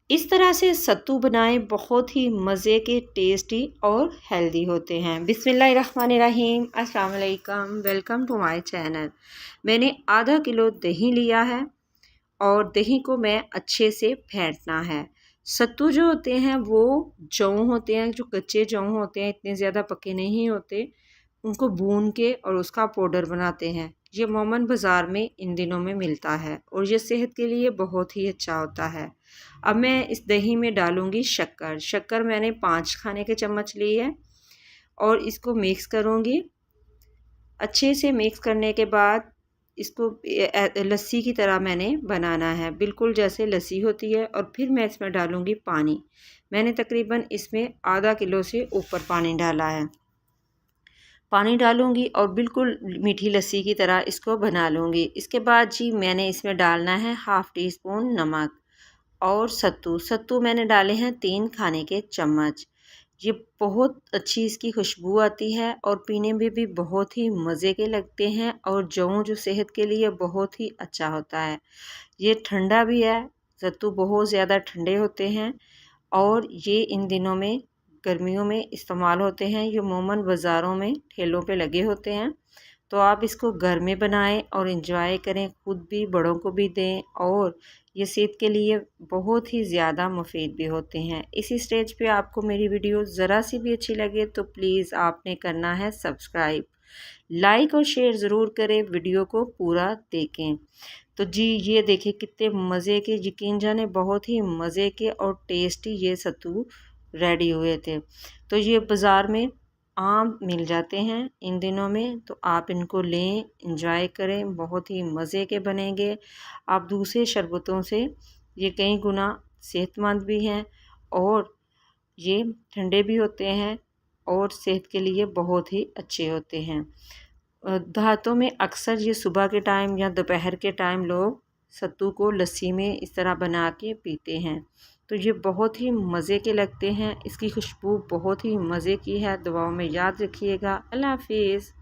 इस तरह से सत्तू बनाएं, बहुत ही मज़े के, टेस्टी और हेल्दी होते हैं। बिस्मिल्लाहिर्रहमानिर्रहीम, अस्सलाम वालेकुम, वेलकम टू माय चैनल। मैंने आधा किलो दही लिया है और दही को मैं अच्छे से फेंटना है। सत्तू जो होते हैं वो जौ होते हैं, जो कच्चे जौ होते हैं, इतने ज़्यादा पके नहीं होते, उनको भून के और उसका पाउडर बनाते हैं। ये अमूमन बाज़ार में इन दिनों में मिलता है और ये सेहत के लिए बहुत ही अच्छा होता है। अब मैं इस दही में डालूँगी शक्कर। शक्कर मैंने 5 खाने के चम्मच ली है और इसको मिक्स करूँगी। अच्छे से मिक्स करने के बाद इसको लस्सी की तरह मैंने बनाना है, बिल्कुल जैसे लस्सी होती है। और फिर मैं इसमें डालूँगी पानी। मैंने तकरीबन इसमें आधा किलो से ऊपर पानी डाला है। पानी डालूँगी और बिल्कुल मीठी लस्सी की तरह इसको बना लूँगी। इसके बाद जी मैंने इसमें डालना है हाफ़ टी स्पून नमक और सत्तू मैंने डाले हैं 3 खाने के चम्मच। ये बहुत अच्छी इसकी खुशबू आती है और पीने में भी बहुत ही मज़े के लगते हैं और जौ जो सेहत के लिए बहुत ही अच्छा होता है। ये ठंडा भी है, सत्तू बहुत ज़्यादा ठंडे होते हैं और ये इन दिनों में गर्मियों में इस्तेमाल होते हैं। ये अमूमन बाज़ारों में ठेलों पे लगे होते हैं। तो आप इसको घर में बनाएं और इंजॉय करें, खुद भी बड़ों को भी दें और ये सेहत के लिए बहुत ही ज़्यादा मुफीद भी होते हैं। इसी स्टेज पे आपको मेरी वीडियो ज़रा सी भी अच्छी लगे तो प्लीज़ आपने करना है सब्सक्राइब, लाइक और शेयर ज़रूर करें, वीडियो को पूरा देखें। तो जी ये देखिए कितने मज़े के, यकीन जाने बहुत ही मज़े के और टेस्टी ये सत्तू रेडी हुए थे। तो ये बाज़ार में आम मिल जाते हैं इन दिनों में, तो आप इनको लें, इंजॉय करें, बहुत ही मज़े के बनेंगे। आप दूसरे शरबतों से ये कई गुना सेहतमंद भी हैं और ये ठंडे भी होते हैं और सेहत के लिए बहुत ही अच्छे होते हैं। देहातों में अक्सर ये सुबह के टाइम या दोपहर के टाइम लोग सत्तू को लस्सी में इस तरह बना के पीते हैं। तो ये बहुत ही मज़े के लगते हैं, इसकी खुशबू बहुत ही मज़े की है। दुआओं में याद रखिएगा। अल्लाह हाफ़िज़।